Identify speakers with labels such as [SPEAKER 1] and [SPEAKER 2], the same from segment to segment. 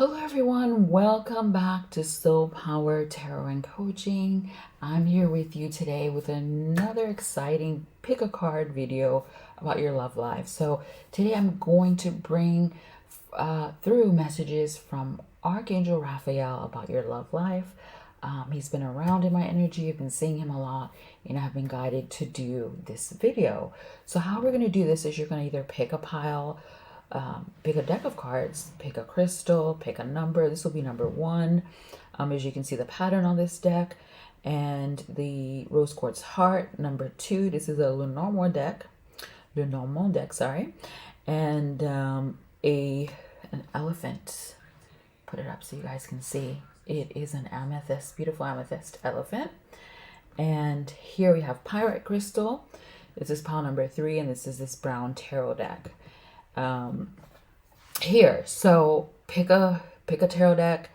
[SPEAKER 1] Hello everyone, welcome back to Soul Power Tarot and Coaching. I'm here with you today with another exciting pick a card video about your love life. So today I'm going to bring through messages from Archangel Raphael about your love life. He's been around in my energy, I've been seeing him a lot, and I've been guided to do this video. So how we're going to do this is you're going to either pick a pile, pick a deck of cards, pick a crystal, pick a number. This will be number one. As you can see the pattern on this deck, and the rose quartz heart, number two. This is a Lenormand deck, sorry, and an elephant. Put it up so you guys can see. It is an amethyst, beautiful amethyst elephant. And here we have pirate crystal. This is pile number three, and this is this brown tarot deck. Here, so pick a tarot deck,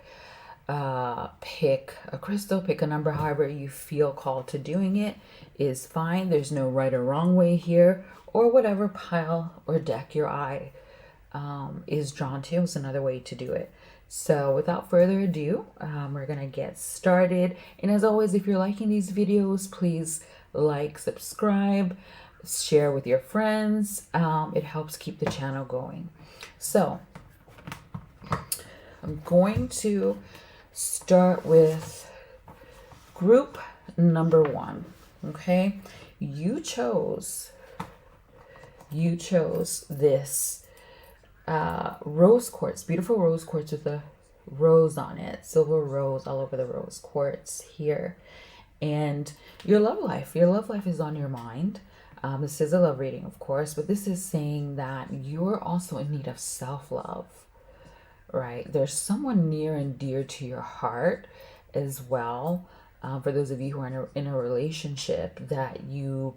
[SPEAKER 1] pick a crystal, pick a number, however you feel called to doing it is fine. There's no right or wrong way here, or whatever pile or deck your eye is drawn to is another way to do it. So without further ado, we're gonna get started. And as always, if you're liking these videos, please like, subscribe, share with your friends. It helps keep the channel going. So I'm going to start with group number one. Okay, you chose this rose quartz, beautiful rose quartz with a rose on it, silver rose all over the rose quartz here. And your love life is on your mind. This is a love reading, of course, but this is saying that you're also in need of self-love, right? There's someone near and dear to your heart as well. For those of you who are in a relationship, that you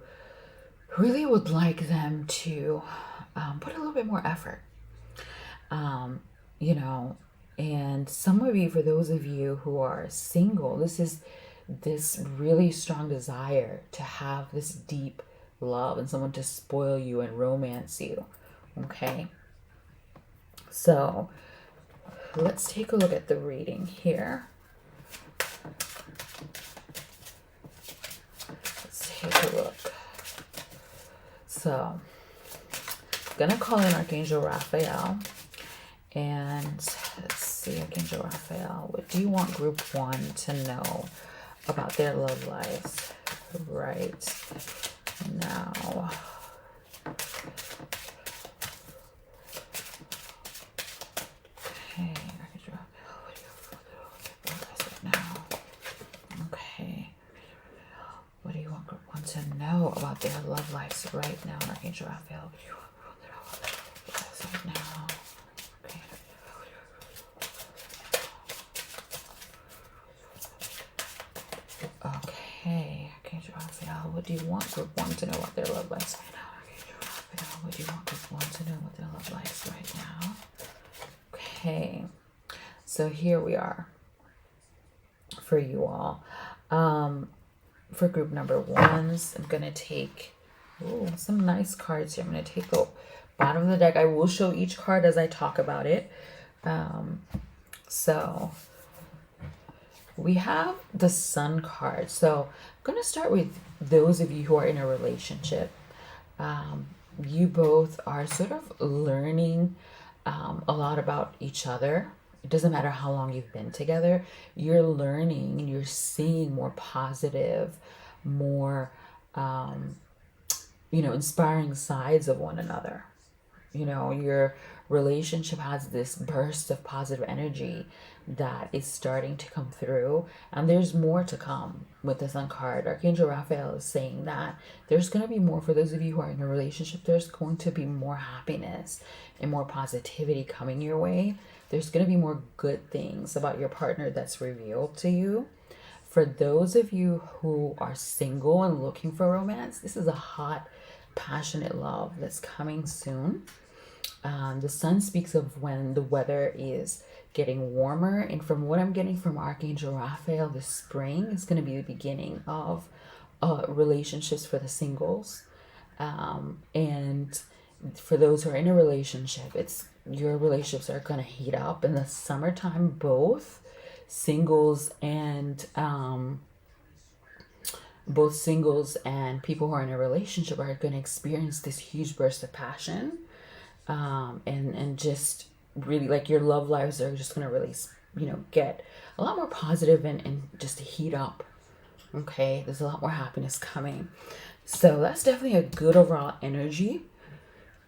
[SPEAKER 1] really would like them to put a little bit more effort, and some of you, for those of you who are single, this is this really strong desire to have this deep love and someone to spoil you and romance you. Okay, so let's take a look at the reading here. Let's take a look. So I'm gonna call in Archangel Raphael, and let's see, Archangel Raphael, what do you want group one to know about their love lives right now? Okay, Archangel Raphael, what do you want now? Okay, what do you want group one to know about their love lives right now, Archangel Raphael? What do you want group one to know about their love lives right now? Okay, Archangel Raphael, what do you want group one to know about their love lives right now? Archangel Raphael, what do you want group one to know about their love lives right now? Okay, so here we are for you all. For group number ones, I'm going to take some nice cards here. I'm going to take the bottom of the deck. I will show each card as I talk about it. So we have the Sun card. So I'm going to start with those of you who are in a relationship. You both are sort of learning a lot about each other. It doesn't matter how long you've been together. You're learning and you're seeing more positive, more, inspiring sides of one another. Your relationship has this burst of positive energy that is starting to come through, and there's more to come with the Sun card. Archangel Raphael is saying that there's going to be more for those of you who are in a relationship. There's going to be more happiness and more positivity coming your way. There's going to be more good things about your partner that's revealed to you. For those of you who are single and looking for romance, this is a hot, passionate love that's coming soon. The Sun speaks of when the weather is getting warmer, and from what I'm getting from Archangel Raphael, the spring is going to be the beginning of relationships for the singles, and for those who are in a relationship, it's your relationships are going to heat up in the summertime. Both singles and people who are in a relationship are going to experience this huge burst of passion, and just really, like, your love lives are just going to really, get a lot more positive, and just heat up. Okay, there's a lot more happiness coming. So that's definitely a good overall energy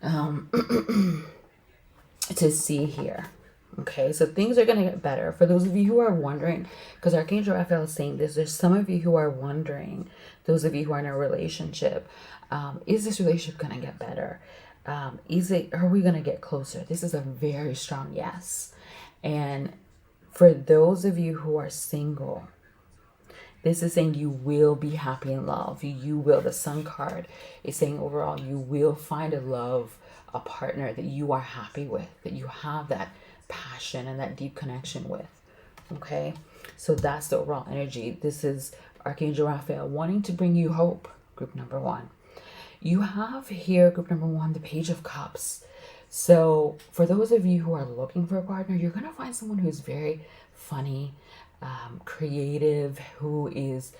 [SPEAKER 1] to see here. Okay, so things are going to get better. For those of you who are wondering, because Archangel Raphael is saying this, there's some of you who are wondering, those of you who are in a relationship, is this relationship going to get better? Are we going to get closer? This is a very strong yes. And for those of you who are single, this is saying you will be happy in love. You will. The Sun card is saying overall you will find a partner that you are happy with, that you have that passion and that deep connection with. Okay, so that's the overall energy. This is Archangel Raphael wanting to bring you hope. Group number one. You have here, group number one, the Page of Cups. So for those of you who are looking for a partner, you're going to find someone who's very funny, creative, who is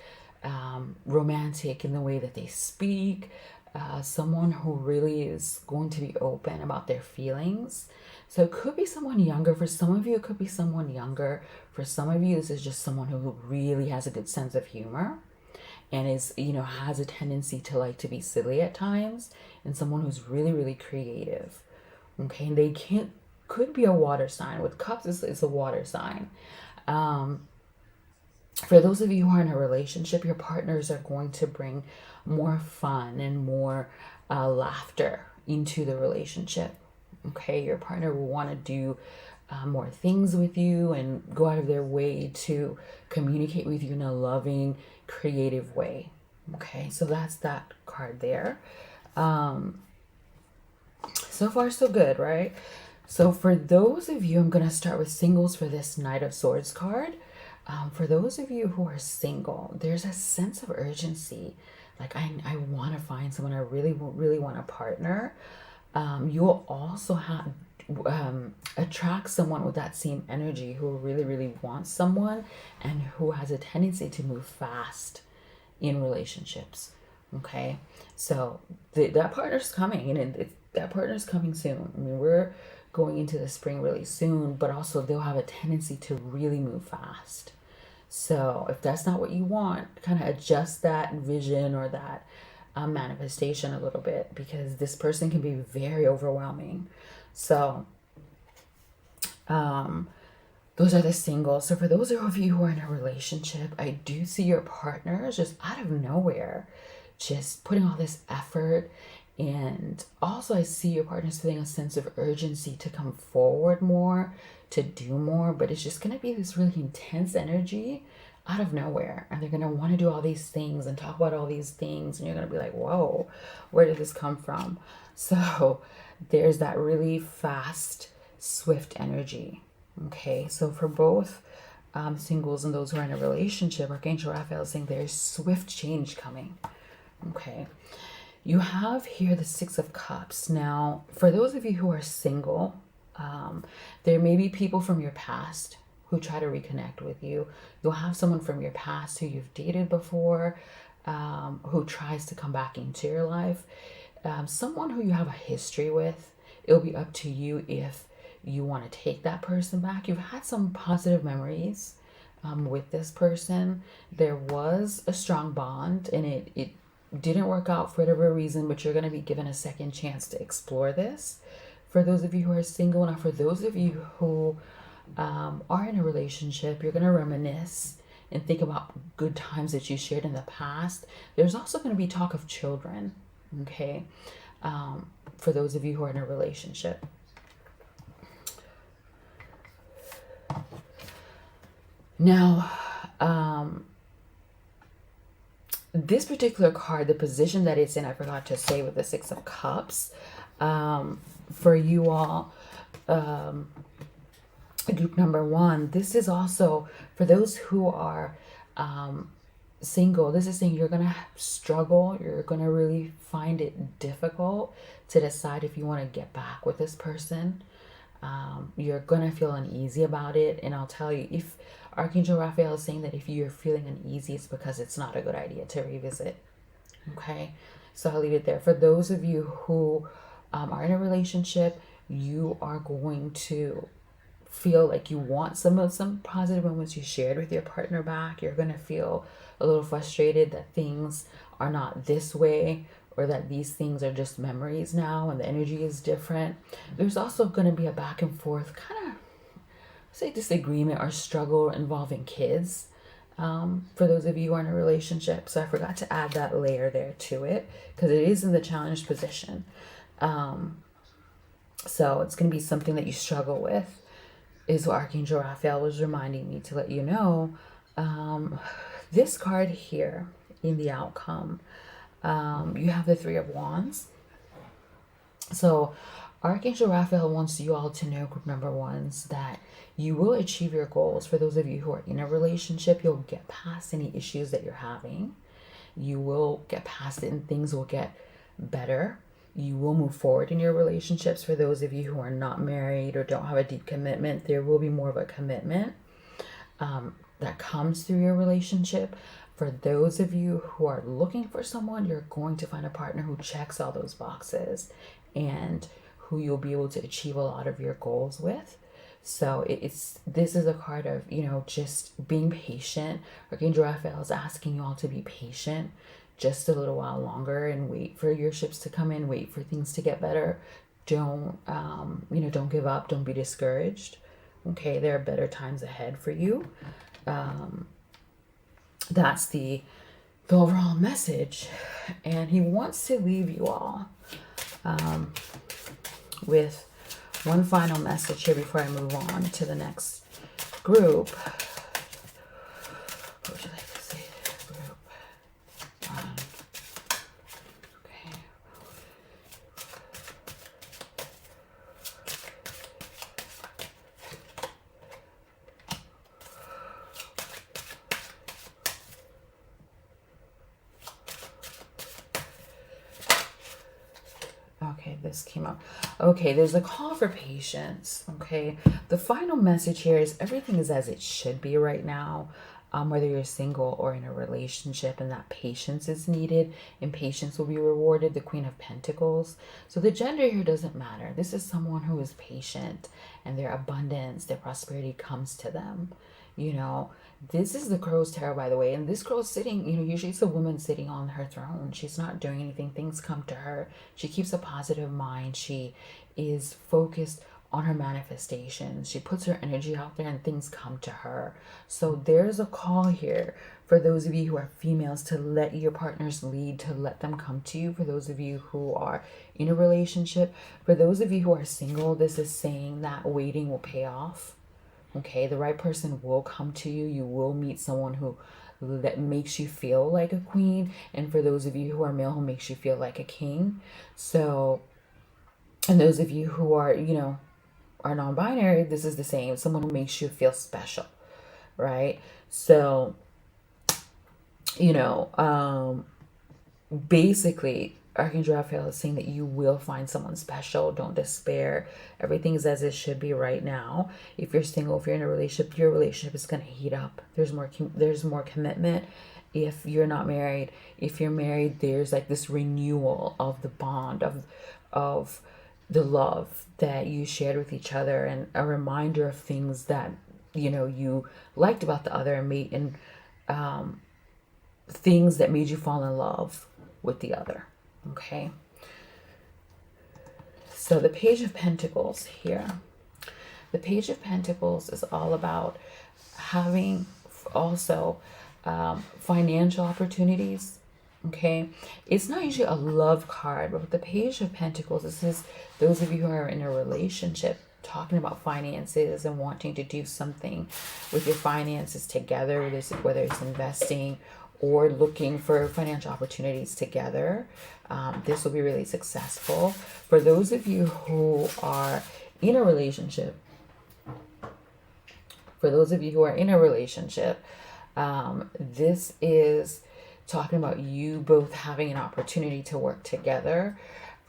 [SPEAKER 1] romantic in the way that they speak, someone who really is going to be open about their feelings. So it could be someone younger. For some of you, it could be someone younger. For some of you, this is just someone who really has a good sense of humor and is, has a tendency to like to be silly at times, and someone who's really, really creative. Okay, and they could be a water sign. With cups, it's a water sign. For those of you who are in a relationship, your partners are going to bring more fun and more laughter into the relationship. Okay, your partner will want to do more things with you and go out of their way to communicate with you in a loving, creative way. Okay, so that's that card there. So far, so good, right? So for those of you, I'm going to start with singles for this Knight of Swords card. For those of you who are single, there's a sense of urgency. Like, I want to find someone. I really, really want a partner. You'll also have attract someone with that same energy who really, really wants someone and who has a tendency to move fast in relationships. Okay, so that partner's coming, and that partner's coming soon. I mean, we're going into the spring really soon, but also they'll have a tendency to really move fast. So if that's not what you want, kind of adjust that vision or that manifestation a little bit, because this person can be very overwhelming. So those are the singles. So for those of you who are in a relationship, I do see your partners just out of nowhere just putting all this effort. And also I see your partners feeling a sense of urgency to come forward more, to do more, but it's just going to be this really intense energy out of nowhere. And they're going to want to do all these things and talk about all these things. And you're going to be like, whoa, where did this come from? So there's that really fast, swift energy. Okay, so for both singles and those who are in a relationship, Archangel Raphael is saying there's swift change coming. Okay, you have here the Six of Cups. Now, for those of you who are single, there may be people from your past who try to reconnect with you. You'll have someone from your past who you've dated before, who tries to come back into your life. Someone who you have a history with. It'll be up to you if you want to take that person back. You've had some positive memories with this person. There was a strong bond, and it didn't work out for whatever reason, but you're going to be given a second chance to explore this. For those of you who are single, and for those of you who are in a relationship, you're going to reminisce and think about good times that you shared in the past. There's also going to be talk of children, okay, for those of you who are in a relationship. Now, this particular card, the position that it's in, I forgot to say with the Six of Cups, for you all, group number one, this is also for those who are single, this is saying you're going to struggle. You're going to really find it difficult to decide if you want to get back with this person. You're going to feel uneasy about it. And I'll tell you, if Archangel Raphael is saying that if you're feeling uneasy, it's because it's not a good idea to revisit. Okay, so I'll leave it there. For those of you who are in a relationship, you are going to feel like you want some positive moments you shared with your partner back. You're going to feel a little frustrated that things are not this way, or that these things are just memories now and the energy is different. There's also going to be a back and forth kind of, say, disagreement or struggle involving kids, for those of you who are in a relationship. So I forgot to add that layer there to it, because it is in the challenged position. So it's going to be something that you struggle with, is what Archangel Raphael was reminding me to let you know. This card here in the outcome, you have the Three of Wands. So Archangel Raphael wants you all to know, group number ones, that you will achieve your goals. For those of you who are in a relationship, you'll get past any issues that you're having. You will get past it and things will get better. You will move forward in your relationships. For those of you who are not married or don't have a deep commitment, there will be more of a commitment that comes through your relationship. For those of you who are looking for someone, you're going to find a partner who checks all those boxes and who you'll be able to achieve a lot of your goals with. So this is a card of, just being patient. Archangel Raphael is asking you all to be patient just a little while longer and wait for your ships to come in, wait for things to get better. Don't give up, don't be discouraged. Okay, there are better times ahead for you. That's the overall message. And he wants to leave you all with one final message here before I move on to the next group. What would you like to say to the group? Okay. Okay, this came up. Okay, there's a call for patience. Okay, the final message here is everything is as it should be right now, whether you're single or in a relationship, and that patience is needed, and patience will be rewarded. The Queen of Pentacles. So the gender here doesn't matter. This is someone who is patient, and their abundance, their prosperity comes to them. This is the Crow's Tarot, by the way, and this crow's sitting, usually it's a woman sitting on her throne. She's not doing anything. Things come to her. She keeps a positive mind. She is focused on her manifestations. She puts her energy out there and things come to her. So there's a call here for those of you who are females to let your partners lead, to let them come to you. For those of you who are in a relationship, for those of you who are single, this is saying that waiting will pay off. Okay, the right person will come to you. You will meet someone that makes you feel like a queen. And for those of you who are male, who makes you feel like a king. So, and those of you who are, are non-binary, this is the same. Someone who makes you feel special, right? So, basically, Archangel Raphael is saying that you will find someone special. Don't despair. Everything is as it should be right now. If you're single, if you're in a relationship, your relationship is going to heat up. There's more commitment. If you're not married, if you're married, there's like this renewal of the bond of the love that you shared with each other, and a reminder of things that you liked about the other, and things that made you fall in love with the other. Okay, so the Page of Pentacles here. The Page of Pentacles is all about having also financial opportunities. Okay, it's not usually a love card, but with the Page of Pentacles, this is those of you who are in a relationship, talking about finances and wanting to do something with your finances together, whether it's investing or looking for financial opportunities together. This will be really successful. For those of you who are in a relationship, This is talking about you both having an opportunity to work together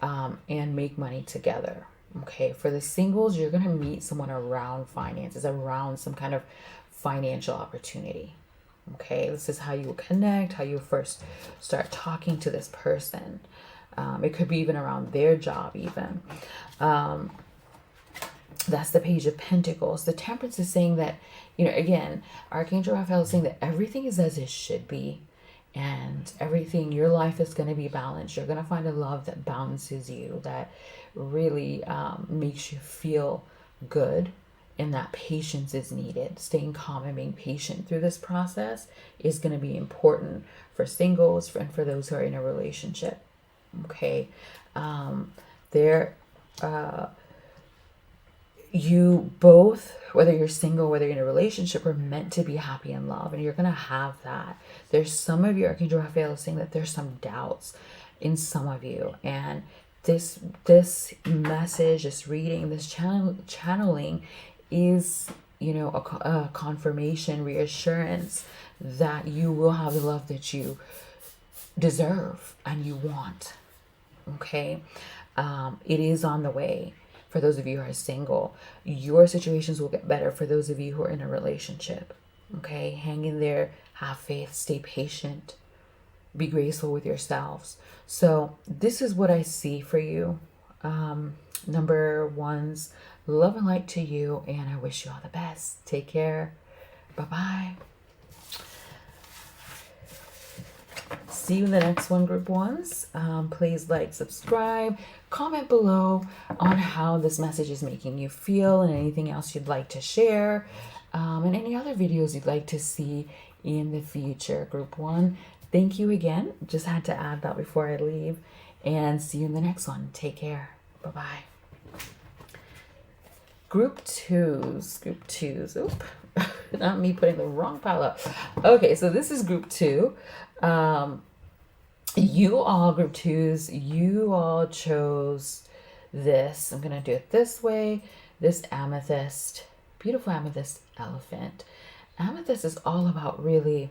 [SPEAKER 1] and make money together. Okay, for the singles, you're going to meet someone around finances, around some kind of financial opportunity. Okay, this is how you connect, how you first start talking to this person. It could be even around their job, even. That's the Page of Pentacles. The Temperance is saying that, again, Archangel Raphael is saying that everything is as it should be. And everything, your life is going to be balanced. You're going to find a love that balances you, that really makes you feel good, and that patience is needed. Staying calm and being patient through this process is going to be important for singles and for those who are in a relationship. Okay, you both, whether you're single, whether you're in a relationship, are meant to be happy in love, and you're going to have that. There's some of you, Archangel Raphael is saying that there's some doubts in some of you, and this message, this reading, this channeling is, a confirmation, reassurance that you will have the love that you deserve and you want. Okay, it is on the way. For those of you who are single, your situations will get better. For those of you who are in a relationship, okay, hang in there, have faith, stay patient, be graceful with yourselves. So this is what I see for you. Number ones, love and light to you, and I wish you all the best. Take care. Bye-bye. See you in the next one, group ones. Please like, subscribe, comment below on how this message is making you feel, and anything else you'd like to share, and any other videos you'd like to see in the future. Group one, thank you again. Just had to add that before I leave, and see you in the next one. Take care. Bye-bye. Group twos. Oop. Not me putting the wrong pile up. Okay, so this is group two. You all, group twos, you all chose this. I'm going to do it this way. This amethyst, beautiful amethyst elephant. Amethyst is all about really,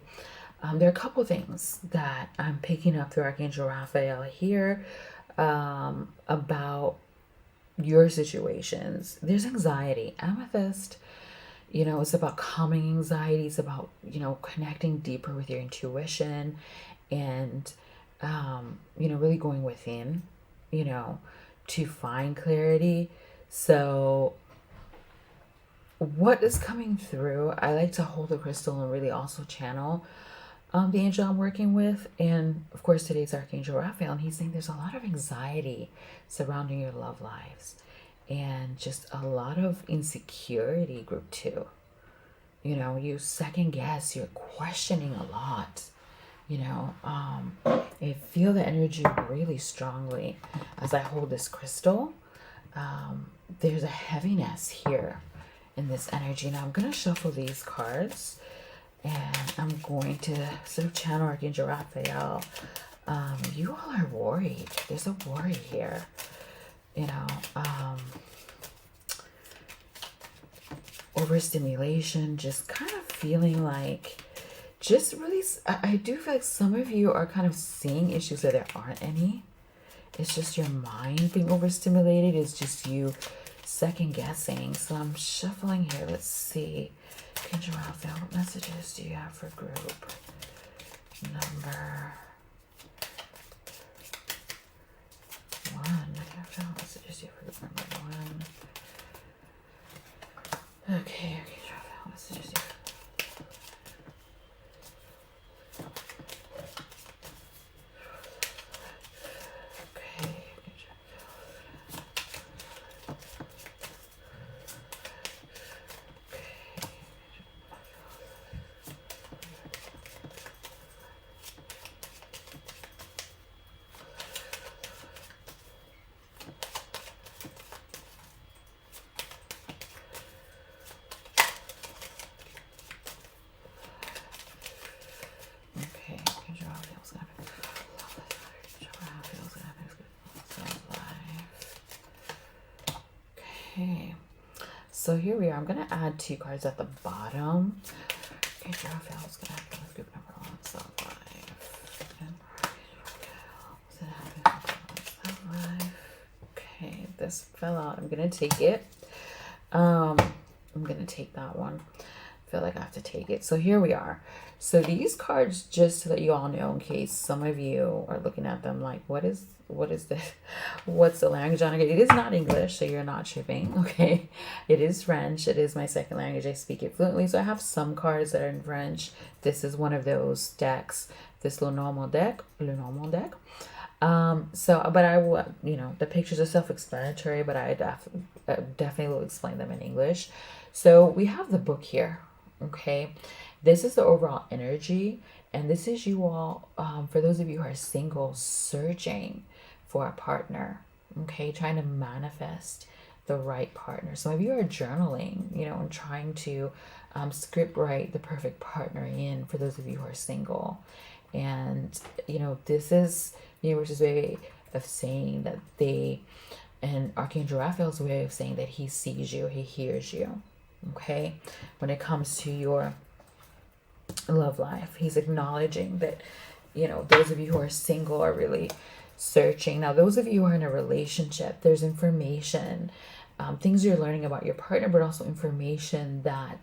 [SPEAKER 1] there are a couple things that I'm picking up through Archangel Raphael here about your situations. There's anxiety. Amethyst, it's about calming anxiety. It's about, connecting deeper with your intuition and, really going within, to find clarity. So what is coming through, I like to hold the crystal and really also channel the angel I'm working with. And of course, today's Archangel Raphael, and he's saying there's a lot of anxiety surrounding your love lives and just a lot of insecurity, group two. You second guess, you're questioning a lot. I feel the energy really strongly as I hold this crystal. There's a heaviness here in this energy. Now I'm going to shuffle these cards, and I'm going to sort of channel Archangel Raphael. You all are worried. There's a worry here. Overstimulation, just kind of feeling like, just really, I do feel like some of you are kind of seeing issues that there aren't any. It's just your mind being overstimulated. It's just you second guessing. So I'm shuffling here. Let's see. Archangel Raphael, what messages do you have for group number one? Archangel, what messages do you have for group number one? Okay, Archangel Raphael, what messages do you have? Okay, so here we are. I'm going to add two cards at the bottom. Archangel Raphael is gonna happen with group number 1, so 5. And what's gonna happen? 5. Okay, this fell out. I'm gonna take it. I'm gonna take that one. I feel like I have to take it. So here we are. So these cards, just to let you all know, in case some of you are looking at them like, what is this? What's the language on it? It is not English, so you're not tripping, okay? It is French. It is my second language. I speak it fluently, so I have some cards that are in French. This is one of those decks. This Le Normal deck. But I will, the pictures are self-explanatory, but I definitely will explain them in English. So we have the book here, okay? This is the overall energy, and this is you all, for those of you who are single, searching for a partner, okay? Trying to manifest the right partner. Some of you are journaling, and trying to script write the perfect partner in, for those of you who are single. And, this is the universe's way of saying that and Archangel Raphael's way of saying that he sees you, he hears you, okay? When it comes to your love life, he's acknowledging that, those of you who are single are really searching. Now, those of you who are in a relationship, there's information, things you're learning about your partner, but also information that,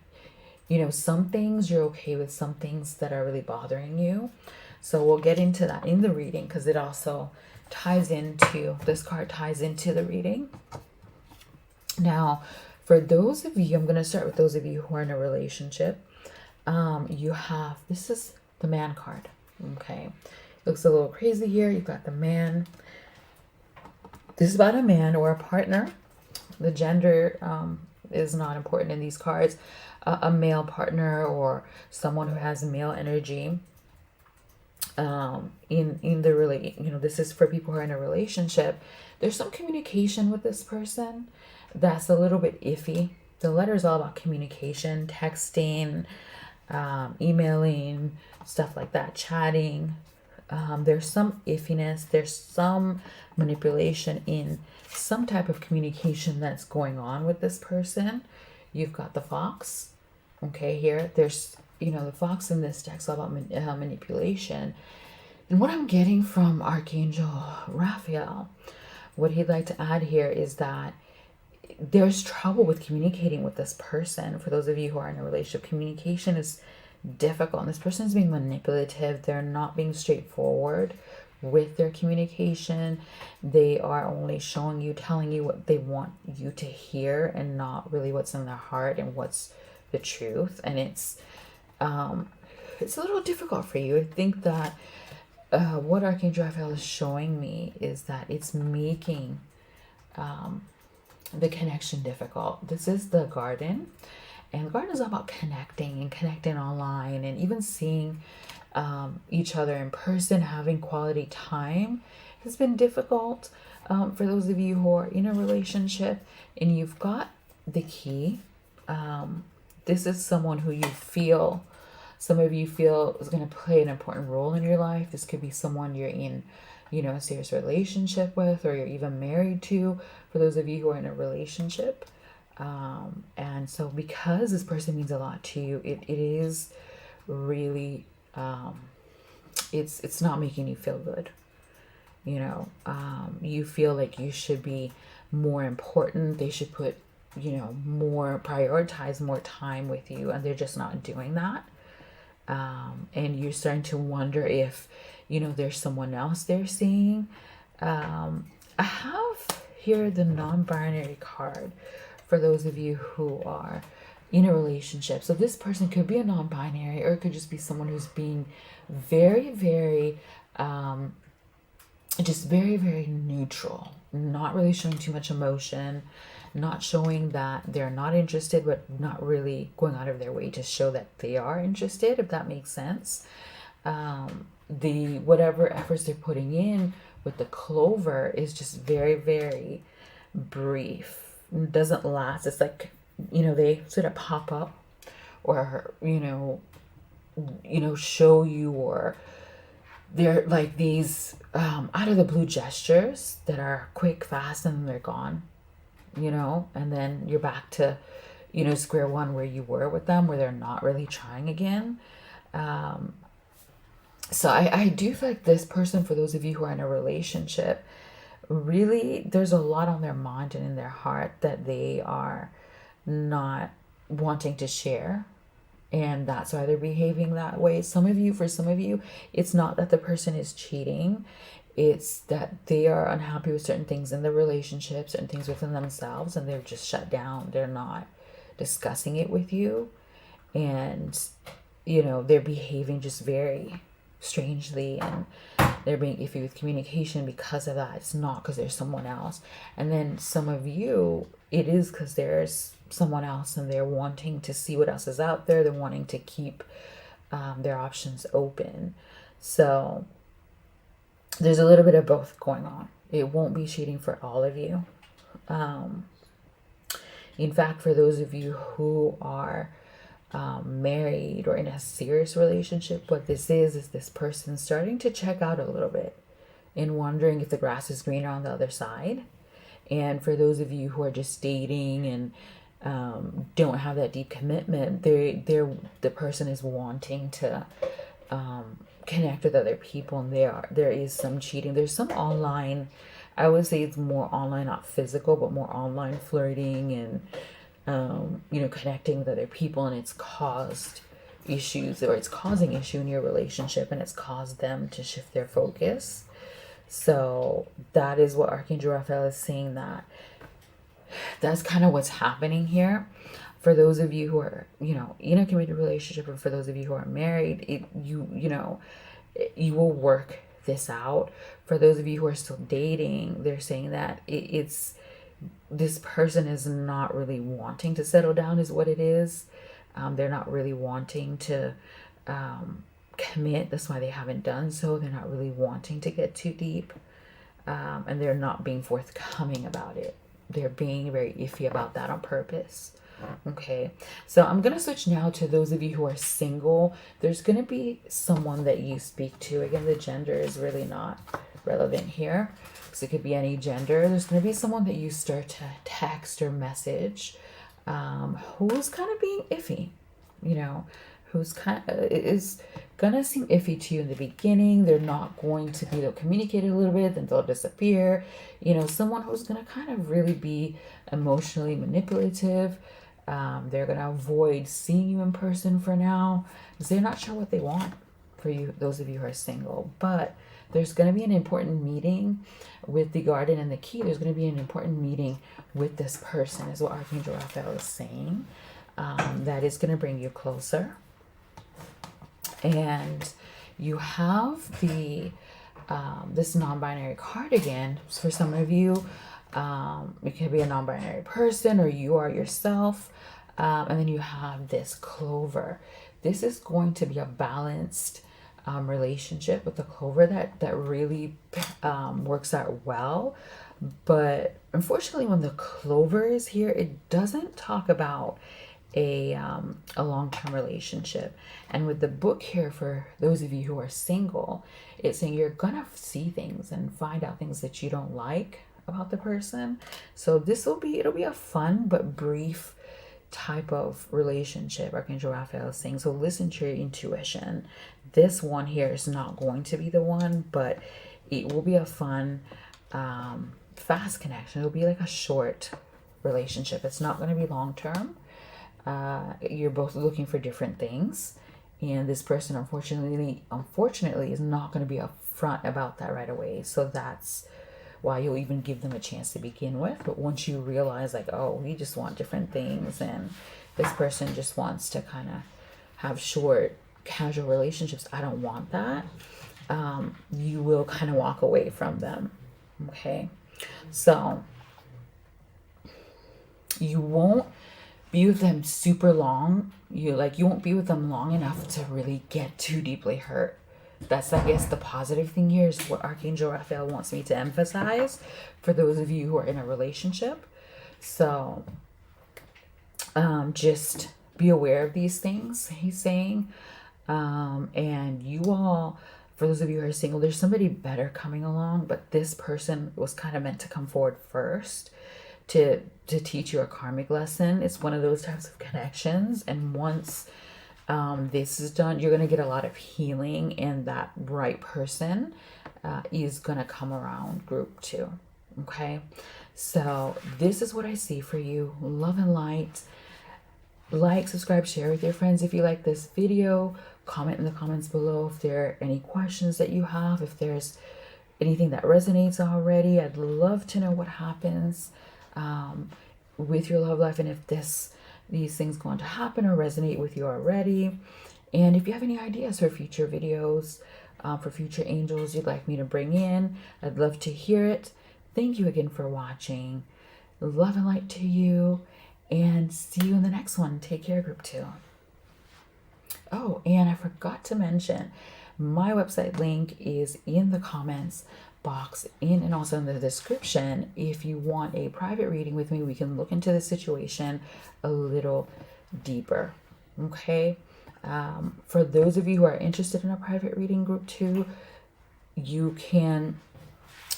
[SPEAKER 1] some things you're okay with, some things that are really bothering you. So we'll get into that in the reading, because it also this card ties into the reading. Now, for those of you, I'm going to start with those of you who are in a relationship. This is the man card, okay? Looks a little crazy here. You've got the man. This is about a man or a partner. The gender is not important in these cards. A male partner or someone who has male energy. This is for people who are in a relationship. There's some communication with this person that's a little bit iffy. The letter is all about communication, texting, emailing, stuff like that, chatting. There's some iffiness. There's some manipulation in some type of communication that's going on with this person. You've got the fox. Okay, here. There's, the fox in this deck is all about manipulation. And what I'm getting from Archangel Raphael, what he'd like to add here is that there's trouble with communicating with this person. For those of you who are in a relationship, communication is difficult. And this person is being manipulative. They're not being straightforward with their communication. They are only showing you, telling you what they want you to hear, and not really what's in their heart and what's the truth. And it's a little difficult for you. I think that what Archangel Raphael is showing me is that it's making the connection difficult. This is the garden, and the garden is all about connecting online, and even seeing each other in person, having quality time has been difficult for those of you who are in a relationship. And you've got the key. This is someone who some of you feel is going to play an important role in your life. This could be someone you're in, a serious relationship with, or you're even married to, for those of you who are in a relationship. And so because this person means a lot to you, it is really, it's not making you feel good. You feel like you should be more important. They should put, prioritize more time with you, and they're just not doing that. And you're starting to wonder if, there's someone else they're seeing. I have here the non-binary card for those of you who are in a relationship. So this person could be a non-binary, or it could just be someone who's being very, very, just very, very neutral, not really showing too much emotion, not showing that they're not interested, but not really going out of their way to show that they are interested, if that makes sense. Whatever efforts they're putting in with the clover is just very, very brief. It doesn't last. It's like, they sort of pop up, or, show you, or they're like these out of the blue gestures that are quick, fast, and then they're gone. And then you're back to, square one where you were with them, where they're not really trying again. So I do feel like this person, for those of you who are in a relationship, really there's a lot on their mind and in their heart that they are not wanting to share, and that's why they're behaving that way. For some of you, it's not that the person is cheating, it's that they are unhappy with certain things in the relationship, certain things within themselves, and they're just shut down. They're not discussing it with you, and they're behaving just very strangely, and they're being iffy with communication because of that. It's not because there's someone else. And then some of you, it is because there's someone else, and they're wanting to see what else is out there. They're wanting to keep their options open. So there's a little bit of both going on. It won't be cheating for all of you. In fact, for those of you who are married or in a serious relationship, what this is this person starting to check out a little bit and wondering if the grass is greener on the other side. And for those of you who are just dating and don't have that deep commitment, the person is wanting to connect with other people, and there is some cheating. There's some online, I would say it's more online, not physical, but more online flirting and connecting with other people, and it's caused issues, or it's causing issue in your relationship, and it's caused them to shift their focus. So that is what Archangel Raphael is saying, that's kind of what's happening here. For those of you who are, in a committed relationship, or for those of you who are married, you will work this out. For those of you who are still dating, they're saying that it's this person is not really wanting to settle down, is what it is. They're not really wanting to commit. That's why they haven't done so. They're not really wanting to get too deep, and they're not being forthcoming about it. They're being very iffy about that on purpose. Okay, so I'm gonna switch now to those of you who are single. There's gonna be someone that you speak to. Again, the gender is really not relevant here, because it could be any gender. There's gonna be someone that you start to text or message, who's kind of being iffy, who's kind of is gonna seem iffy to you in the beginning. They're not going to be, they'll communicate a little bit, then they'll disappear. Someone who's gonna kind of really be emotionally manipulative. They're gonna avoid seeing you in person for now, because they're not sure what they want for you, those of you who are single. But there's going to be an important meeting with the Garden and the Key. There's going to be an important meeting with this person, is what Archangel Raphael is saying. That is going to bring you closer. And you have the this non-binary card again. For some of you, it could be a non-binary person, or you are yourself. And then you have this Clover. This is going to be a balanced relationship with the Clover that really works out well. But unfortunately, when the Clover is here, it doesn't talk about a long-term relationship. And with the Book here, for those of you who are single, it's saying you're gonna see things and find out things that you don't like about the person. So it'll be a fun but brief type of relationship, Archangel Raphael is saying. So listen to your intuition. This one here is not going to be the one, but it will be a fun, fast connection. It'll be like a short relationship. It's not going to be long term. You're both looking for different things, and this person unfortunately is not going to be upfront about that right away. So that's why you'll even give them a chance to begin with. But once you realize, like, oh, we just want different things, and this person just wants to kind of have short casual relationships, I don't want that, you will kind of walk away from them. Okay, so you won't be with them super long. You won't be with them long enough to really get too deeply hurt. That's, I guess, the positive thing here, is what Archangel Raphael wants me to emphasize for those of you who are in a relationship. So just be aware of these things, he's saying. And you all, for those of you who are single, there's somebody better coming along, but this person was kind of meant to come forward first, to teach you a karmic lesson. It's one of those types of connections, and once this is done, you're going to get a lot of healing, and that right person is going to come around group 2. Okay, so this is what I see for you. Love and light. Like, subscribe, share with your friends if you like this video. Comment in the comments below if there are any questions that you have. If there's anything that resonates already, I'd love to know what happens with your love life, and if these things going to happen or resonate with you already. And if you have any ideas for future videos, for future angels you'd like me to bring in, I'd love to hear it. Thank you again for watching. Love and light to you, and see you in the next one. Take care, group 2. Oh, and I forgot to mention, my website link is in the comments box and also in the description. If you want a private reading with me, we can look into the situation a little deeper. Okay. For those of you who are interested in a private reading, group 2, you can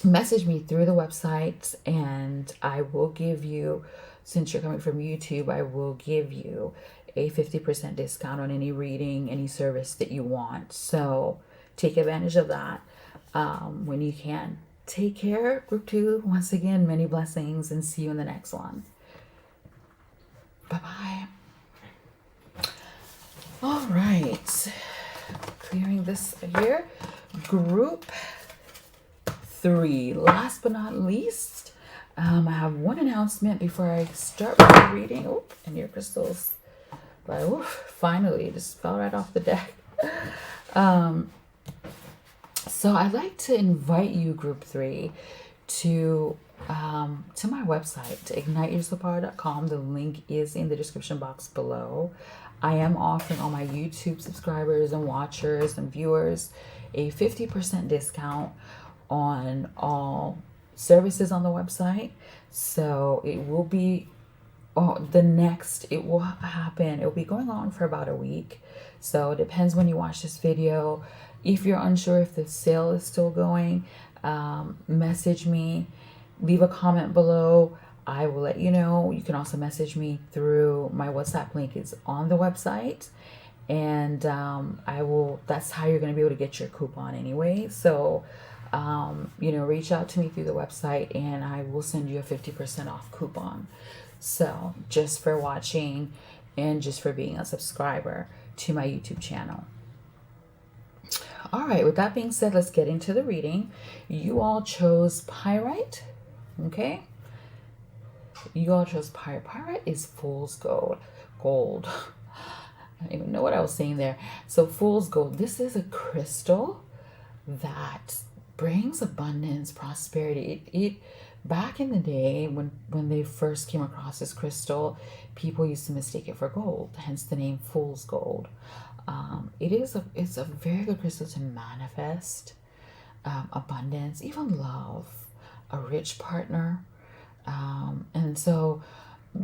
[SPEAKER 1] message me through the website, and I will give you, since you're coming from YouTube, I will give you a 50% discount on any reading, any service that you want. So take advantage of that when you can. Take care, group 2. Once again, many blessings, and see you in the next one. Bye-bye. All right. Clearing this here. Group 3. Last but not least, I have one announcement before I start with the reading. Oh, and your crystals. But finally, it just fell right off the deck. So I'd like to invite you, group 3, to my website, to igniteyoursoulpower.com. The link is in the description box below. I am offering all my YouTube subscribers and watchers and viewers a 50% discount on all services on the website. So it will be it will happen. It will be going on for about a week. So it depends when you watch this video. If you're unsure if the sale is still going, message me, leave a comment below. I will let you know. You can also message me through my WhatsApp link is on the website. And that's how you're going to be able to get your coupon anyway. So, reach out to me through the website, and I will send you a 50% off coupon. So just for watching and just for being a subscriber to my YouTube channel. All right, with that being said, let's get into the reading. You all chose pyrite, okay? You all chose pyrite. Pyrite is fool's gold. I don't even know what I was saying there. So fool's gold, this is a crystal that brings abundance, prosperity. It back in the day when they first came across this crystal, people used to mistake it for gold, hence the name fool's gold. It's a very good crystal to manifest abundance, even love, a rich partner. And so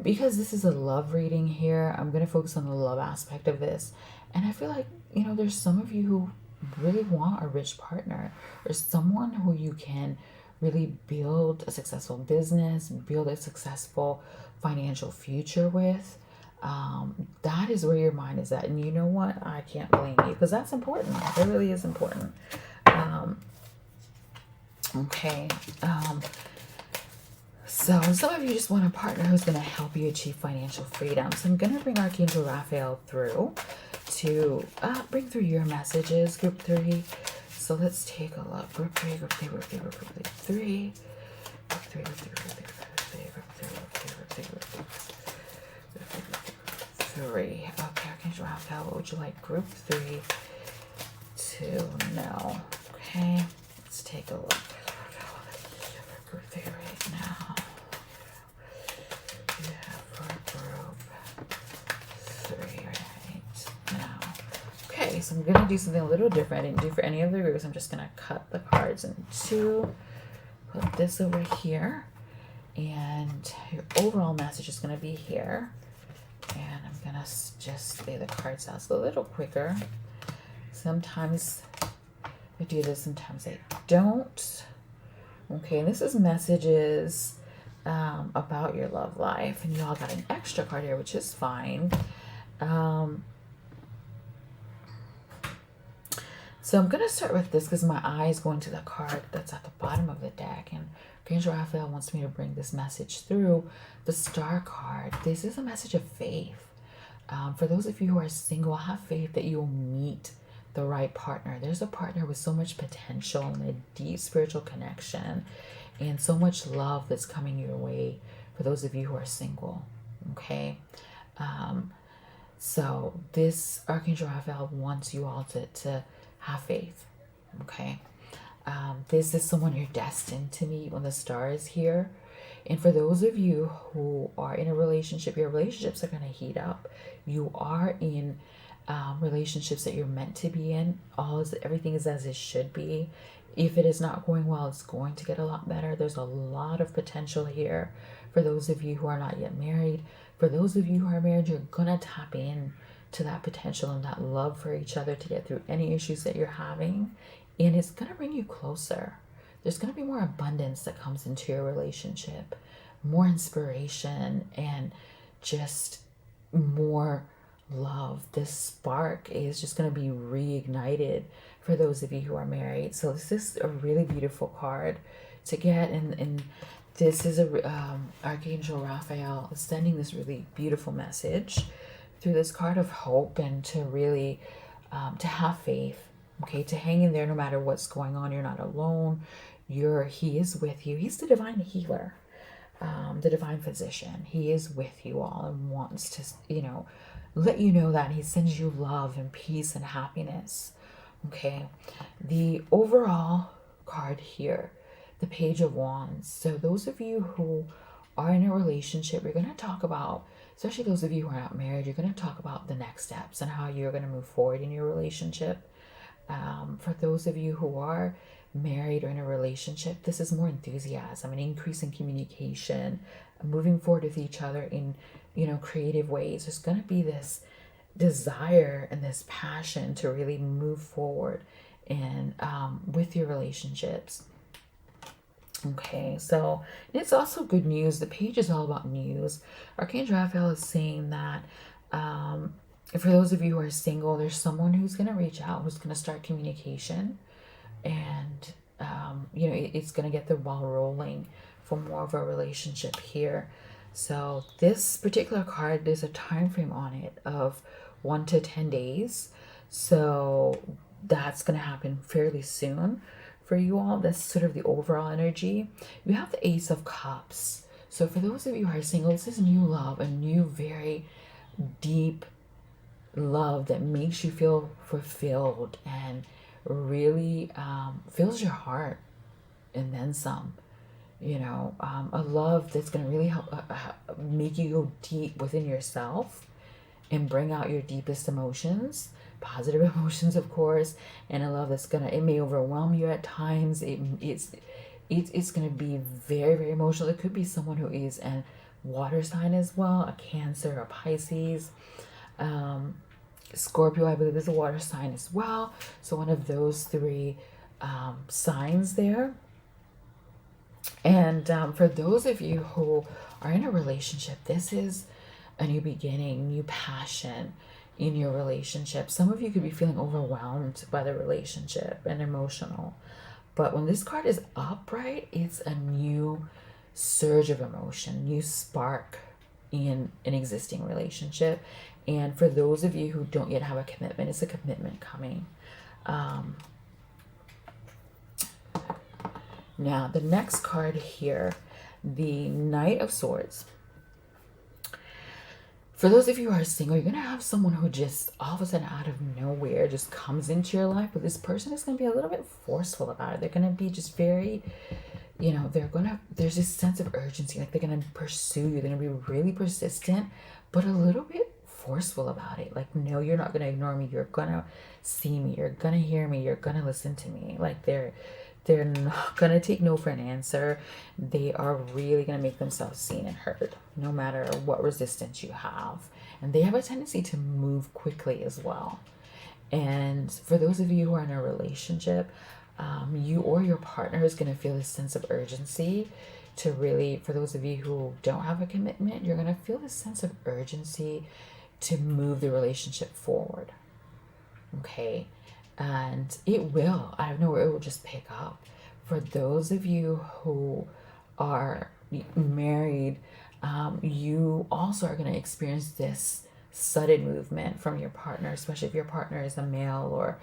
[SPEAKER 1] because this is a love reading here, I'm going to focus on the love aspect of this. And I feel like, there's some of you who really want a rich partner, or someone who you can really build a successful business, build a successful financial future with. That is where your mind is at. And you know what? I can't blame you, because that's important. It really is important. Okay. So some of you just want a partner who's going to help you achieve financial freedom. So I'm going to bring Archangel Raphael through to bring through your messages, group 3. So let's take a look. Group 3, group 3, group 3, group 3, group 3, group 3, group 3, group 3, group 3, group 3, group 3, group 3, group 3, 3. Okay, Archangel Raphael, what would you like group 3 to know? Okay, let's take a look. Group 3 right now. Yeah, for group 3 right now. Okay, so I'm going to do something a little different. I didn't do for any other groups. I'm just going to cut the cards in two. Put this over here. And your overall message is going to be here. And I'm going to just lay the cards out. So a little quicker. Sometimes I do this, sometimes I don't. Okay, and this is messages about your love life. And y'all got an extra card here, which is fine. So I'm going to start with this because my eye is going to the card that's at the bottom of the deck. And Archangel Raphael wants me to bring this message through. The Star card. This is a message of faith. For those of you who are single, have faith that you'll meet the right partner. There's a partner with so much potential and a deep spiritual connection and so much love that's coming your way for those of you who are single. Okay. So this Archangel Raphael wants you all to have faith. Okay. This is someone you're destined to meet when the star is here. And for those of you who are in a relationship, your relationships are going to heat up. You are in relationships that you're meant to be in. Everything is as it should be. If it is not going well, it's going to get a lot better. There's a lot of potential here for those of you who are not yet married. For those of you who are married, you're going to tap in to that potential and that love for each other to get through any issues that you're having. And it's going to bring you closer. There's going to be more abundance that comes into your relationship, more inspiration, and just more love. This spark is just going to be reignited for those of you who are married. So this is a really beautiful card to get, and this is Archangel Raphael sending this really beautiful message through this card of hope, and to really to have faith. Okay, to hang in there no matter what's going on. You're not alone. He is with you. He's the divine healer, the divine physician. He is with you all and wants to, let you know that he sends you love and peace and happiness. Okay, the overall card here, the Page of Wands. So those of you who are in a relationship, we're going to talk about, especially those of you who are not married, you're going to talk about the next steps and how you're going to move forward in your relationship. For those of you who are married or in a relationship, this is more enthusiasm, an increase in communication, moving forward with each other in, creative ways. There's going to be this desire and this passion to really move forward and with your relationships. Okay, so it's also good news. The page is all about news. Archangel Raphael is saying that for those of you who are single, there's someone who's going to reach out, who's going to start communication, and it's going to get the ball rolling for more of a relationship here. So this particular card, there's a time frame on it of 1 to 10 days. So that's going to happen fairly soon for you all. That's sort of the overall energy. You have the Ace of Cups. So for those of you who are single, this is new love, a new, very deep love that makes you feel fulfilled and really fills your heart and then some. A love that's going to really help make you go deep within yourself and bring out your deepest emotions, positive emotions, of course. And a love that's it may overwhelm you at times. It's going to be very, very emotional. It could be someone who is a water sign as well, a Cancer, a Pisces, Scorpio, I believe, is a water sign as well. So one of those three signs there. And for those of you who are in a relationship, this is a new beginning, new passion in your relationship. Some of you could be feeling overwhelmed by the relationship and emotional. But when this card is upright, it's a new surge of emotion, new spark in an existing relationship. And for those of you who don't yet have a commitment, it's a commitment coming. Now, the next card here, the Knight of Swords. For those of you who are single, you're going to have someone who just all of a sudden out of nowhere just comes into your life. But this person is going to be a little bit forceful about it. They're going to be just very, there's this sense of urgency. Like they're going to pursue you. They're going to be really persistent, but a little bit forceful about it. Like, no, you're not going to ignore me. You're going to see me. You're going to hear me. You're going to listen to me. Like they're not going to take no for an answer. They are really going to make themselves seen and heard, no matter what resistance you have. And they have a tendency to move quickly as well. And for those of you who are in a relationship, you or your partner is going to feel this sense of urgency to really, for those of you who don't have a commitment, you're going to feel this sense of urgency to move the relationship forward. Okay. And it will, I don't know where it will just pick up. For those of you who are married, you also are going to experience this sudden movement from your partner, especially if your partner is a male or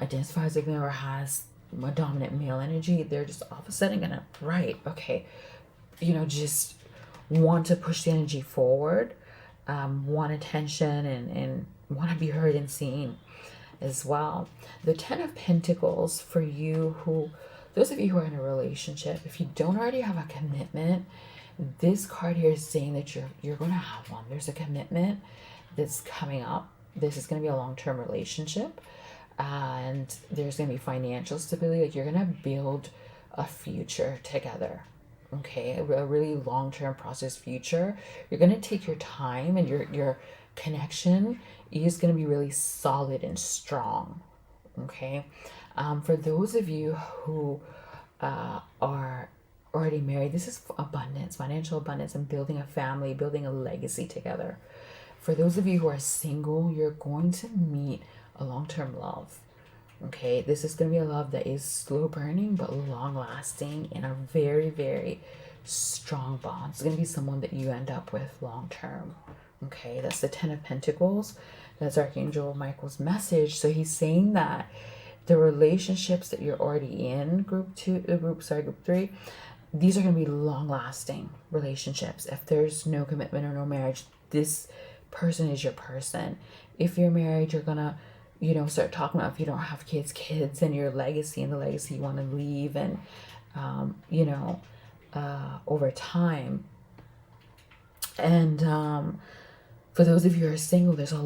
[SPEAKER 1] identifies as a male or has a dominant male energy. They're just all of a sudden gonna, right, okay, just want to push the energy forward, want attention, and want to be heard and seen as well. The Ten of Pentacles, for you who, those of you who are in a relationship, if you don't already have a commitment, this card here is saying that you're going to have one. There's a commitment that's coming up. This is going to be a long-term relationship, and there's going to be financial stability. Like, you're going to build a future together. Okay, a really long-term process future. You're going to take your time, and your connection is going to be really solid and strong. Okay, for those of you who are already married, this is abundance, financial abundance, and building a family, building a legacy together. For those of you who are single, you're going to meet a long-term love. Okay, this is going to be a love that is slow burning but long lasting, and a very, very strong bond. It's going to be someone that you end up with long term. Okay, that's the Ten of Pentacles. That's Archangel Michael's message. So he's saying that the relationships that you're already in, group 3, these are going to be long lasting relationships. If there's no commitment or no marriage, this person is your person. If you're married, you're going to start talking about, if you don't have kids and your legacy and the legacy you want to leave, and over time. And for those of you who are single, there's a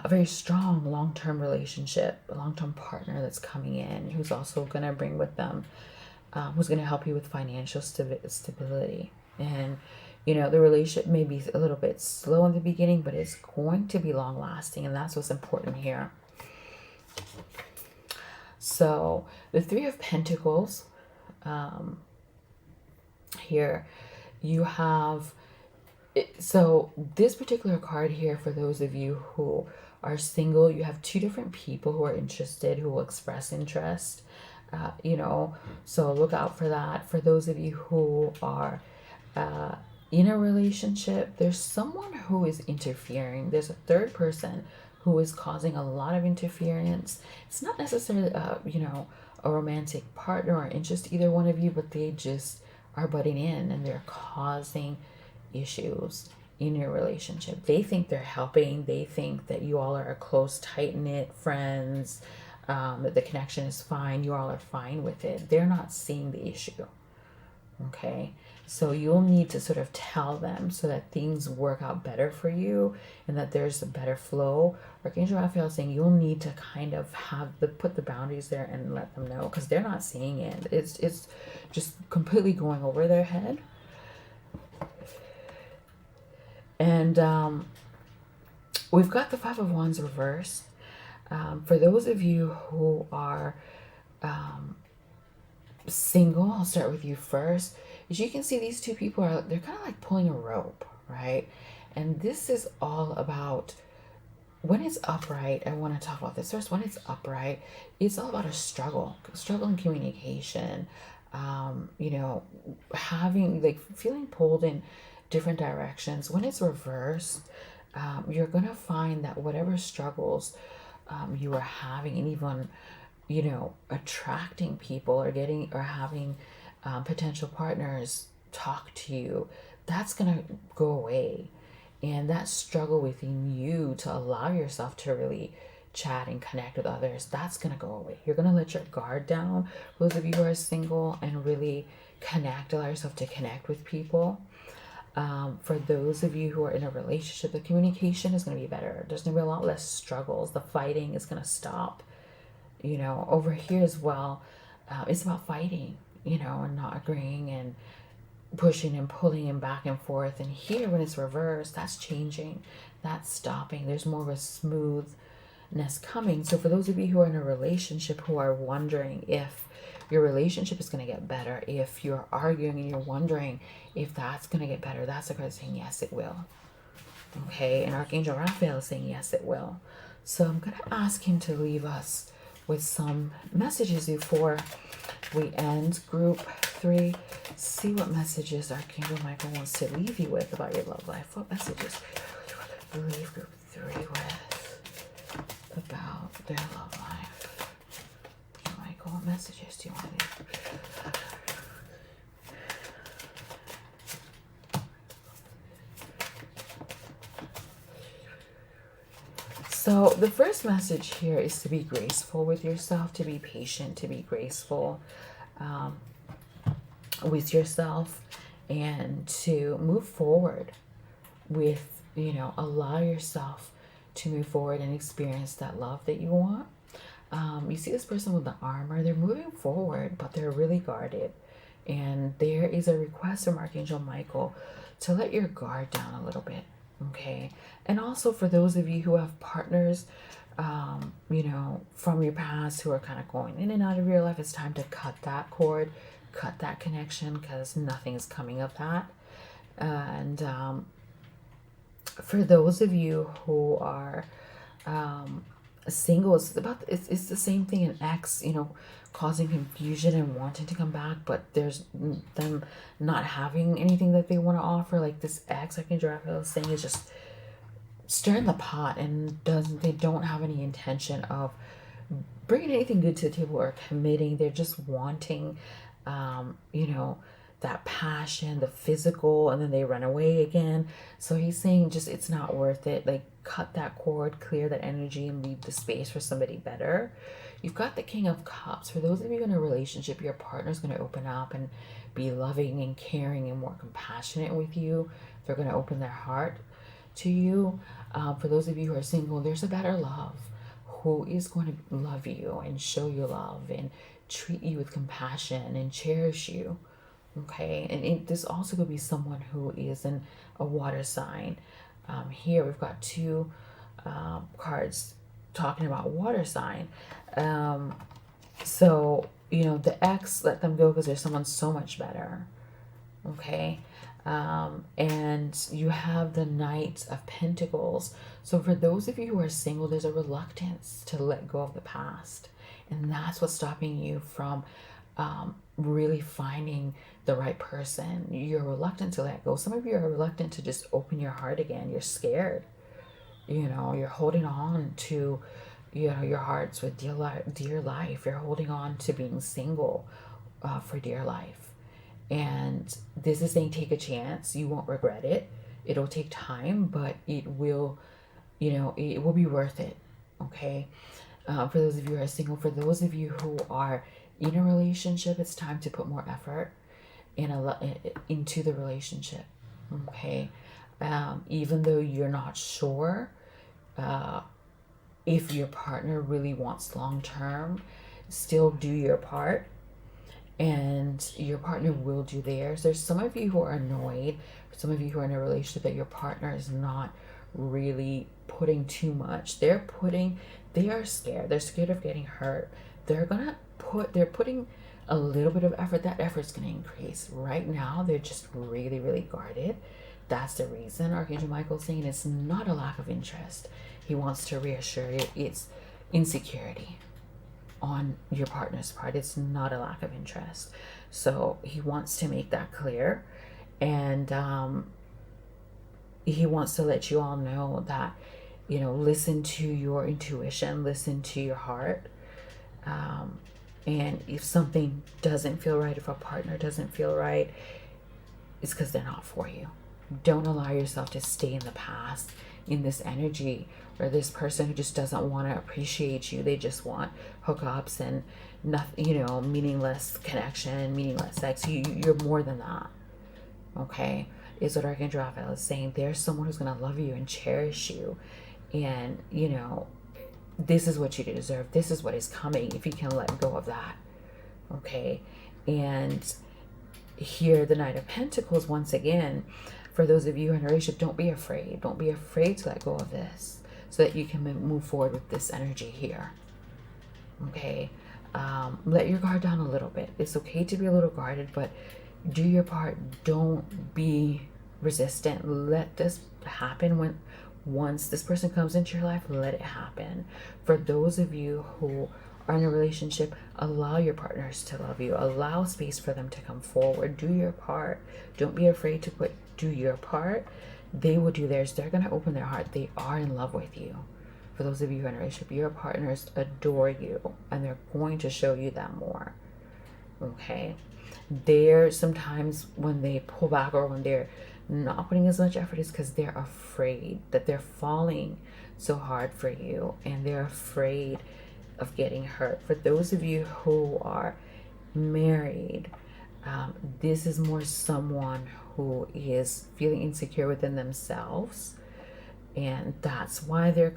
[SPEAKER 1] very strong long-term relationship, a long-term partner that's coming in, who's also going to bring with them, who's going to help you with financial stability. And the relationship may be a little bit slow in the beginning, but it's going to be long lasting, and that's what's important here. So the Three of Pentacles, here you have, so this particular card here, for those of you who are single, you have two different people who are interested, who will express interest, so look out for that. For those of you who are in a relationship, there's someone who is interfering. There's a third person who is causing a lot of interference. It's not necessarily a romantic partner or interest, either one of you, but they just are butting in and they're causing issues in your relationship. They think they're helping. They think that you all are a close, tight-knit friends, that the connection is fine. You all are fine with it. They're not seeing the issue. Okay, so you'll need to sort of tell them so that things work out better for you and that there's a better flow. Archangel Raphael is saying you'll need to kind of put the boundaries there and let them know, because they're not seeing it. It's just completely going over their head. And we've got the Five of Wands reversed. For those of you who are single, I'll start with you first. As you can see, these two people they're kind of like pulling a rope, right? And this is all about, when it's upright, I want to talk about this first. When it's upright, it's all about a struggle in communication, having, like, feeling pulled in different directions. When it's reversed, you're gonna find that whatever struggles you are having, and even attracting people or having potential partners talk to you, that's gonna go away. And that struggle within you to allow yourself to really chat and connect with others, that's gonna go away. You're gonna let your guard down, those of you who are single, and really allow yourself to connect with people. For those of you who are in a relationship, the communication is going to be better. There's going to be a lot less struggles. The fighting is going to stop. Over here as well, it's about fighting, and not agreeing and pushing and pulling and back and forth. And here, when it's reversed, that's changing. That's stopping. There's more of a smooth coming. So for those of you who are in a relationship who are wondering if your relationship is going to get better, if you're arguing and you're wondering if that's going to get better, that's the card saying yes, it will. Okay, and Archangel Raphael is saying yes, it will. So I'm going to ask him to leave us with some messages before we end group 3. See what messages Archangel Michael wants to leave you with about your love life. What messages leave group 3 with about their love life? Michael, what messages do you want to leave? So the first message here is to be graceful with yourself, to be patient, to be graceful with yourself, and to move forward with, allow yourself to move forward and experience that love that you want. You see this person with the armor, they're moving forward, but they're really guarded. And there is a request from Archangel Michael to let your guard down a little bit. Okay. And also for those of you who have partners, from your past who are kind of going in and out of your life, it's time to cut that cord, cut that connection, because nothing is coming of that. And for those of you who are single, it's the same thing. An ex, causing confusion and wanting to come back, but there's them not having anything that they want to offer. Like this ex, Archangel Raphael is saying, is just stirring the pot and they don't have any intention of bringing anything good to the table or committing. They're just wanting, that passion, the physical, and then they run away again. So he's saying just, it's not worth it. Like cut that cord, clear that energy, and leave the space for somebody better. You've got the King of Cups. For those of you in a relationship, your partner's going to open up and be loving and caring and more compassionate with you. They're going to open their heart to you. For those of you who are single, there's a better love who is going to love you and show you love and treat you with compassion and cherish you. Okay, and this also could be someone who is in a water sign. Here we've got 2 cards talking about water sign. So, the ex, let them go because there's someone so much better. Okay. And you have the Knight of Pentacles. So for those of you who are single, there's a reluctance to let go of the past. And that's what's stopping you from really finding the right person. You're reluctant to let go. Some of you are reluctant to just open your heart again. You're scared. You're holding on to, your hearts with dear life. You're holding on to being single for dear life. And this is saying take a chance. You won't regret it. It'll take time, but it will, it will be worth it. Okay. For those of you who are single, for those of you who are in a relationship, it's time to put more effort into the relationship. Okay. Even though you're not sure if your partner really wants long-term, still do your part. And your partner will do theirs. There's some of you who are annoyed, some of you who are in a relationship, that your partner is not really putting too much. They are scared. They're scared of getting hurt. They're putting a little bit of effort. That effort's going to increase. Right now, they're just really, really guarded. That's the reason. Archangel Michael's saying it's not a lack of interest. He wants to reassure you it's insecurity on your partner's part. It's not a lack of interest. So he wants to make that clear. And he wants to let you all know that, listen to your intuition, listen to your heart. And if something doesn't feel right, if a partner doesn't feel right, it's because they're not for you. Don't allow yourself to stay in the past, in this energy, or this person who just doesn't want to appreciate you. They just want hookups and nothing, meaningless connection, meaningless sex. You're more than that. Okay, is what Archangel Raphael is saying. There's someone who's going to love you and cherish you, and this is what you deserve. This is what is coming if you can let go of that. Okay, and here the Knight of Pentacles once again. For those of you in a relationship, don't be afraid. Don't be afraid to let go of this. so that you can move forward with this energy here. Okay, let your guard down a little bit. It's okay to be a little guarded, but do your part. Don't be resistant. Let this happen. Once this person comes into your life, let it happen. For those of you who are in a relationship, allow your partners to love you. Allow space for them to come forward. Do your part. Don't be afraid to do your part. They will do theirs. They're going to open their heart. They are in love with you. For those of you in a relationship, your partners adore you, and they're going to show you that more. Okay? They're sometimes, when they pull back or when they're not putting as much effort, is because they're afraid that they're falling so hard for you, and they're afraid of getting hurt. For those of you who are married, this is more someone who is feeling insecure within themselves, and that's why they're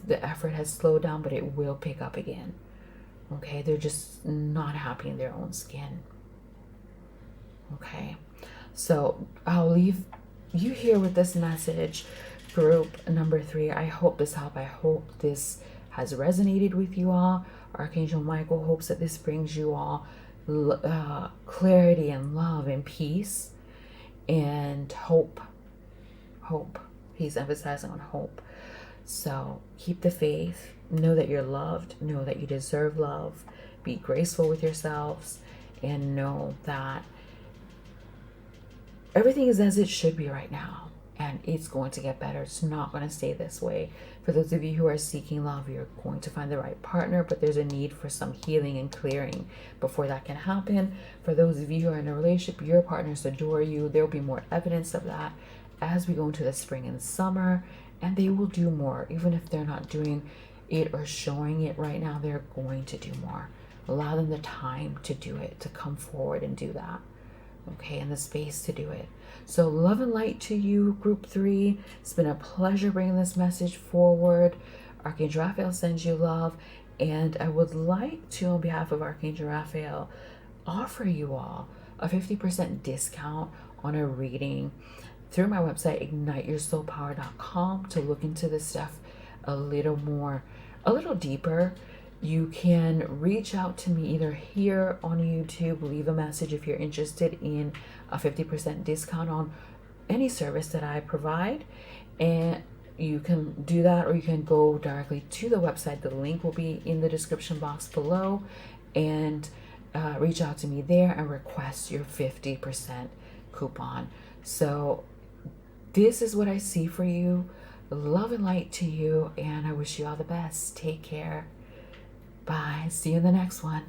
[SPEAKER 1] the effort has slowed down, but it will pick up again. Okay, they're just not happy in their own skin. Okay, so I'll leave you here with this message, group number 3. I hope this helped. I hope this has resonated with you all. Archangel Michael hopes that this brings you all clarity and love and peace and hope. He's emphasizing on hope. So keep the faith. Know that you're loved. Know that you deserve love. Be graceful with yourselves, and know that everything is as it should be right now, and it's going to get better. It's not going to stay this way. For those of you who are seeking love, you're going to find the right partner, but there's a need for some healing and clearing before that can happen. For those of you who are in a relationship, your partners adore you. There will be more evidence of that as we go into the spring and summer, and they will do more. Even if they're not doing it or showing it right now, they're going to do more. Allow them the time to do it, to come forward and do that. Okay, and the space to do it. So love and light to you, group 3. It's been a pleasure bringing this message forward. Archangel Raphael sends you love, and I would like to, on behalf of Archangel Raphael, offer you all a 50% discount on a reading through my website, igniteyoursoulpower.com, to look into this stuff a little deeper. You can reach out to me either here on YouTube, leave a message if you're interested in a 50% discount on any service that I provide, and you can do that, or you can go directly to the website. The link will be in the description box below, and reach out to me there and request your 50% coupon. So this is what I see for you. Love and light to you, and I wish you all the best. Take care. Bye. See you in the next one.